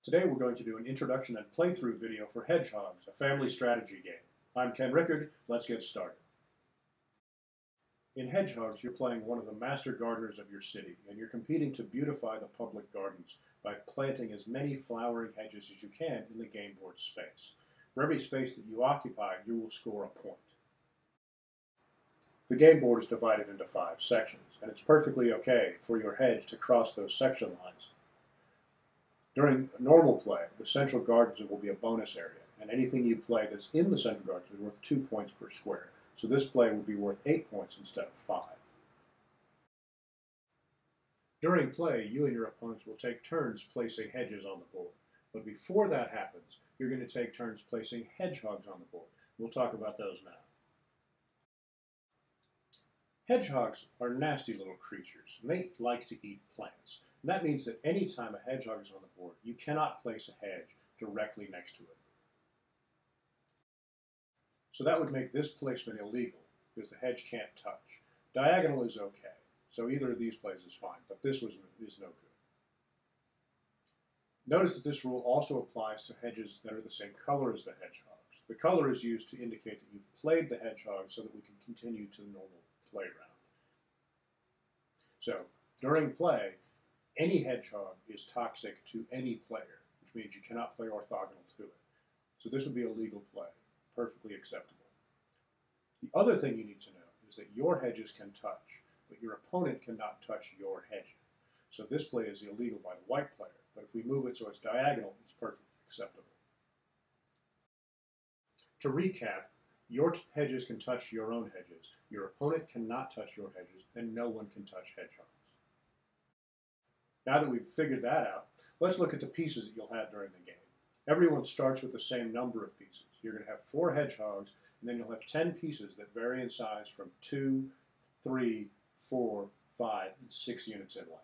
Today we're going to do an introduction and playthrough video for Hedge Hogs, a family strategy game. I'm Ken Rickard. Let's get started. In Hedge Hogs, you're playing one of the master gardeners of your city, and you're competing to beautify the public gardens by planting as many flowering hedges as you can in the game board space. For every space that you occupy, you will score a point. The game board is divided into 5 sections, and it's perfectly okay for your hedge to cross those section lines. During normal play, the central gardens will be a bonus area, and anything you play that's in the central gardens is worth 2 points per square. So this play will be worth 8 points instead of 5. During play, you and your opponents will take turns placing hedges on the board. But before that happens, you're going to take turns placing hedgehogs on the board. We'll talk about those now. Hedgehogs are nasty little creatures, and they like to eat plants. And that means that any time a hedgehog is on the board, you cannot place a hedge directly next to it. So that would make this placement illegal, because the hedge can't touch. Diagonal is okay, so either of these plays is fine, but this is no good. Notice that this rule also applies to hedges that are the same color as the hedgehogs. The color is used to indicate that you've played the hedgehog so that we can continue to the normal play round. So, during play, any hedgehog is toxic to any player, which means you cannot play orthogonal to it. So this would be a legal play, perfectly acceptable. The other thing you need to know is that your hedges can touch, but your opponent cannot touch your hedge. So this play is illegal by the white player, but if we move it so it's diagonal, it's perfectly acceptable. To recap, your hedges can touch your own hedges, your opponent cannot touch your hedges, and no one can touch hedgehogs. Now that we've figured that out, let's look at the pieces that you'll have during the game. Everyone starts with the same number of pieces. You're going to have 4 hedgehogs, and then you'll have 10 pieces that vary in size from 2, 3, 4, 5, and 6 units in length.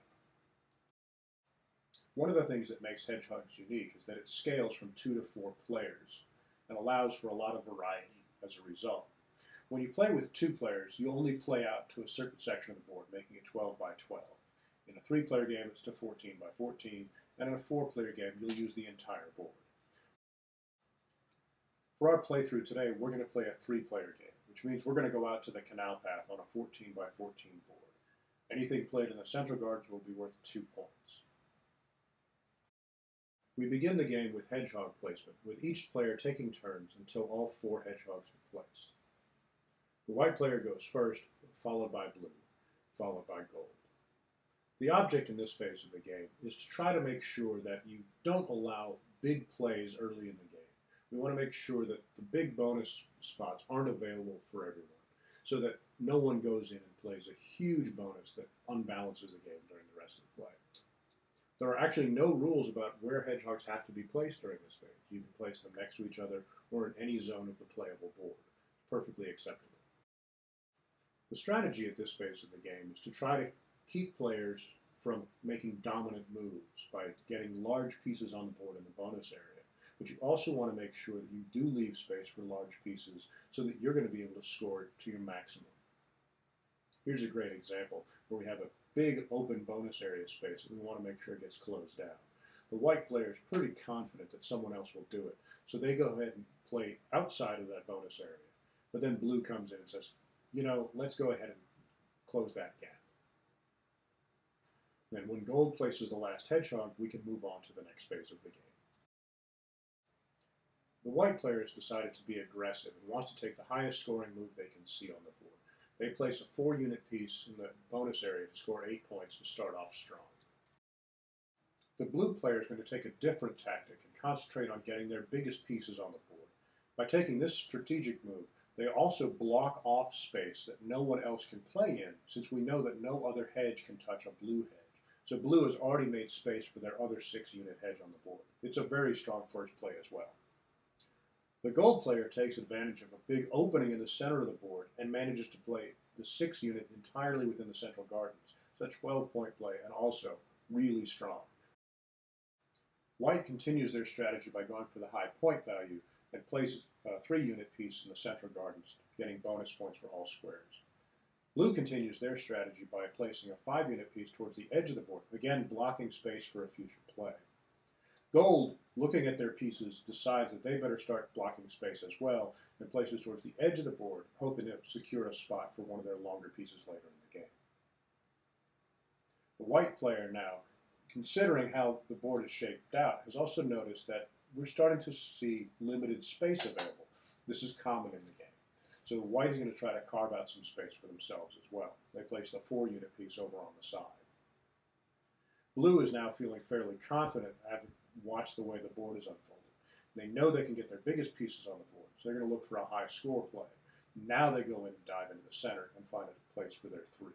One of the things that makes hedgehogs unique is that it scales from 2 to 4 players and allows for a lot of variety as a result. When you play with 2 players, you only play out to a certain section of the board, making it 12 by 12. In a 3-player game, it's to 14 by 14, and in a 4-player game, you'll use the entire board. For our playthrough today, we're going to play a 3-player game, which means we're going to go out to the canal path on a 14 by 14 board. Anything played in the central gardens will be worth 2 points. We begin the game with hedgehog placement, with each player taking turns until all 4 hedgehogs are placed. The white player goes first, followed by blue, followed by gold. The object in this phase of the game is to try to make sure that you don't allow big plays early in the game. We want to make sure that the big bonus spots aren't available for everyone, so that no one goes in and plays a huge bonus that unbalances the game during the rest of the play. There are actually no rules about where hedgehogs have to be placed during this phase. You can place them next to each other or in any zone of the playable board. Perfectly acceptable. The strategy at this phase of the game is to try to keep players from making dominant moves by getting large pieces on the board in the bonus area. But you also want to make sure that you do leave space for large pieces so that you're going to be able to score to your maximum. Here's a great example where we have a big open bonus area space and we want to make sure it gets closed down. The white player is pretty confident that someone else will do it, so they go ahead and play outside of that bonus area. But then blue comes in and says, you know, let's go ahead and close that gap. Then when gold places the last hedgehog, we can move on to the next phase of the game. The white player has decided to be aggressive and wants to take the highest scoring move they can see on the board. They place a 4-unit piece in the bonus area to score 8 points to start off strong. The blue player is going to take a different tactic and concentrate on getting their biggest pieces on the board. By taking this strategic move, they also block off space that no one else can play in, since we know that no other hedge can touch a blue hedge. So blue has already made space for their other 6-unit hedge on the board. It's a very strong first play as well. The gold player takes advantage of a big opening in the center of the board and manages to play the 6-unit entirely within the central gardens. It's a 12-point play and also really strong. White continues their strategy by going for the high point value and places a 3-unit piece in the central gardens, getting bonus points for all squares. Blue continues their strategy by placing a 5-unit piece towards the edge of the board, again blocking space for a future play. Gold, looking at their pieces, decides that they better start blocking space as well and places towards the edge of the board, hoping to secure a spot for one of their longer pieces later in the game. The white player now, considering how the board is shaped out, has also noticed that we're starting to see limited space available. This is common in the game. So the white is going to try to carve out some space for themselves as well. They place the 4-unit piece over on the side. Blue is now feeling fairly confident, having watched the way the board is unfolded. They know they can get their biggest pieces on the board, so they're going to look for a high score play. Now they go in and dive into the center and find a place for their 3.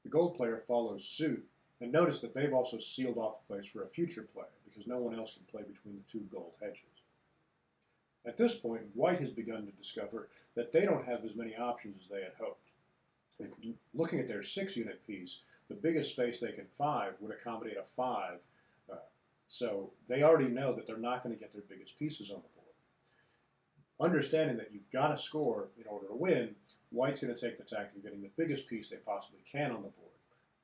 The gold player follows suit, and notice that they've also sealed off a place for a future play because no one else can play between the 2 gold hedges. At this point, white has begun to discover that they don't have as many options as they had hoped. Looking at their 6-unit piece, the biggest space they can find would accommodate a 5, so they already know that they're not going to get their biggest pieces on the board. Understanding that you've got to score in order to win, white's going to take the tactic of getting the biggest piece they possibly can on the board,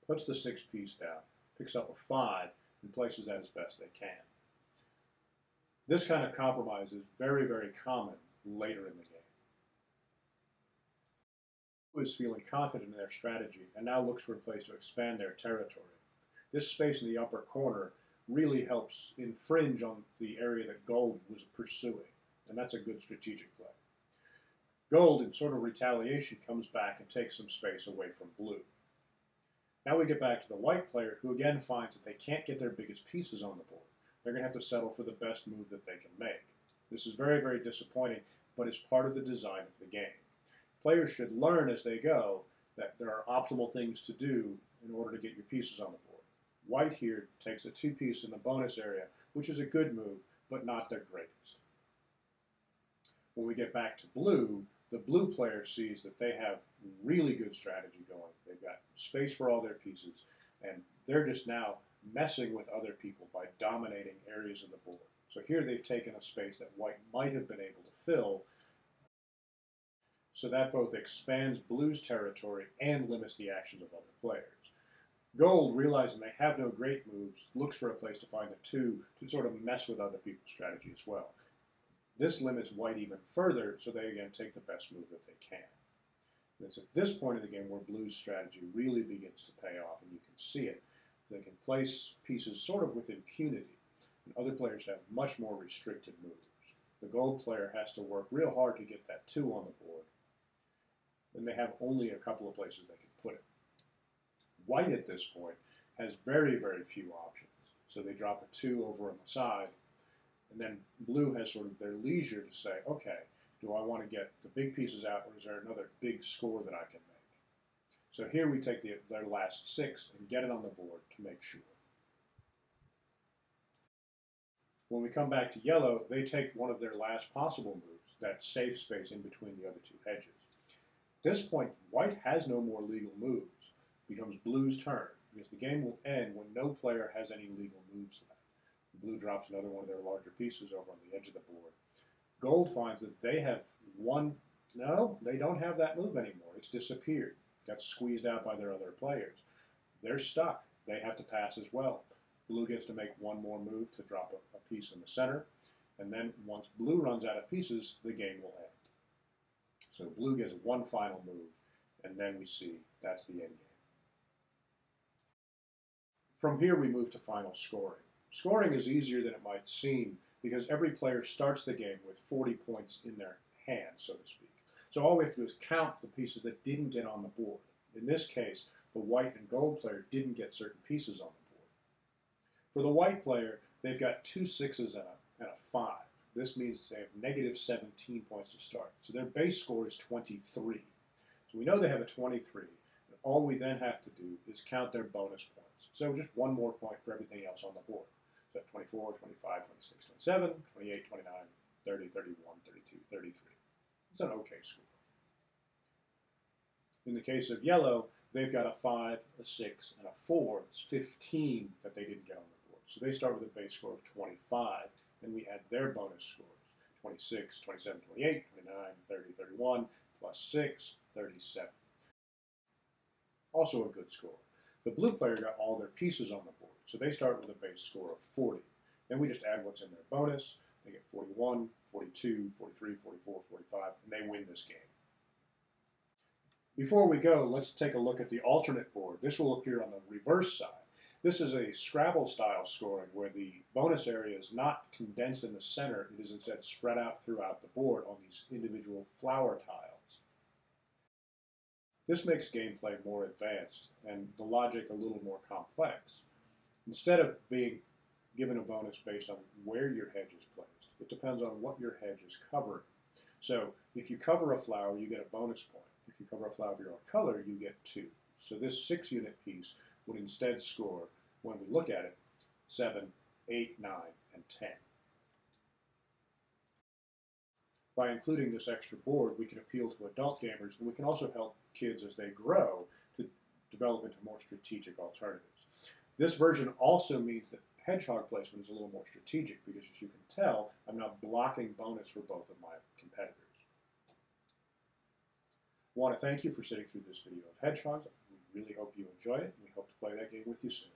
puts the 6th piece down, picks up a 5, and places that as best they can. This kind of compromise is very, very common later in the game. Blue is feeling confident in their strategy and now looks for a place to expand their territory. This space in the upper corner really helps infringe on the area that gold was pursuing, and that's a good strategic play. Gold, in sort of retaliation, comes back and takes some space away from blue. Now we get back to the white player, who again finds that they can't get their biggest pieces on the board. They're going to have to settle for the best move that they can make. This is very, very disappointing, but it's part of the design of the game. Players should learn as they go that there are optimal things to do in order to get your pieces on the board. White here takes a 2-piece in the bonus area, which is a good move, but not their greatest. When we get back to blue, the blue player sees that they have really good strategy going. They've got space for all their pieces, and they're just now messing with other people by dominating areas of the board. So here they've taken a space that white might have been able to fill, so that both expands blue's territory and limits the actions of other players. Gold, realizing they have no great moves, looks for a place to find a 2 to sort of mess with other people's strategy as well. This limits white even further, so they again take the best move that they can. And it's at this point in the game where blue's strategy really begins to pay off, and you can see it. They can place pieces sort of with impunity, and other players have much more restricted moves. The gold player has to work real hard to get that 2 on the board, and they have only a couple of places they can put it. White at this point has very, very few options, so they drop a 2 over on the side, and then blue has sort of their leisure to say, okay, do I want to get the big pieces out, or is there another big score that I can make? So here we take their last 6 and get it on the board to make sure. When we come back to yellow, they take one of their last possible moves, that safe space in between the other 2 hedges. At this point, white has no more legal moves. It becomes blue's turn, because the game will end when no player has any legal moves left. Blue drops another one of their larger pieces over on the edge of the board. Gold finds that they have no, they don't have that move anymore. It's disappeared. Got squeezed out by their other players. They're stuck. They have to pass as well. Blue gets to make one more move to drop a piece in the center, and then once blue runs out of pieces, the game will end. So blue gets one final move, and then we see that's the end game. From here we move to final scoring. Scoring is easier than it might seem because every player starts the game with 40 points in their hand, so to speak. So all we have to do is count the pieces that didn't get on the board. In this case, the white and gold player didn't get certain pieces on the board. For the white player, they've got 2 6s and a 5. This means they have negative 17 points to start. So their base score is 23. So we know they have a 23. And all we then have to do is count their bonus points. So just one more point for everything else on the board. So 24, 25, 26, 27, 28, 29, 30, 31, 32, 33. It's an okay score. In the case of yellow, they've got a 5, a 6, and a 4. It's 15 that they didn't get on the board. So they start with a base score of 25, and we add their bonus scores. 26, 27, 28, 29, 30, 31, plus 6, 37. Also a good score. The blue player got all their pieces on the board. So they start with a base score of 40. Then we just add what's in their bonus. They get 41, 42, 43, 44, 45, and they win this game. Before we go, let's take a look at the alternate board. This will appear on the reverse side. This is a Scrabble-style scoring where the bonus area is not condensed in the center. It is instead spread out throughout the board on these individual flower tiles. This makes gameplay more advanced and the logic a little more complex. Instead of being given a bonus based on where your hedge is placed, it depends on what your hedge is covering. So if you cover a flower, you get a bonus point. If you cover a flower of your own color, you get 2. So this 6-unit piece would instead score, when we look at it, 7, 8, 9, and 10. By including this extra board, we can appeal to adult gamers, and we can also help kids as they grow to develop into more strategic alternatives. This version also means that hedgehog placement is a little more strategic because, as you can tell, I'm now blocking bonus for both of my competitors. I want to thank you for sitting through this video of Hedge Hogs. We really hope you enjoy it, and we hope to play that game with you soon.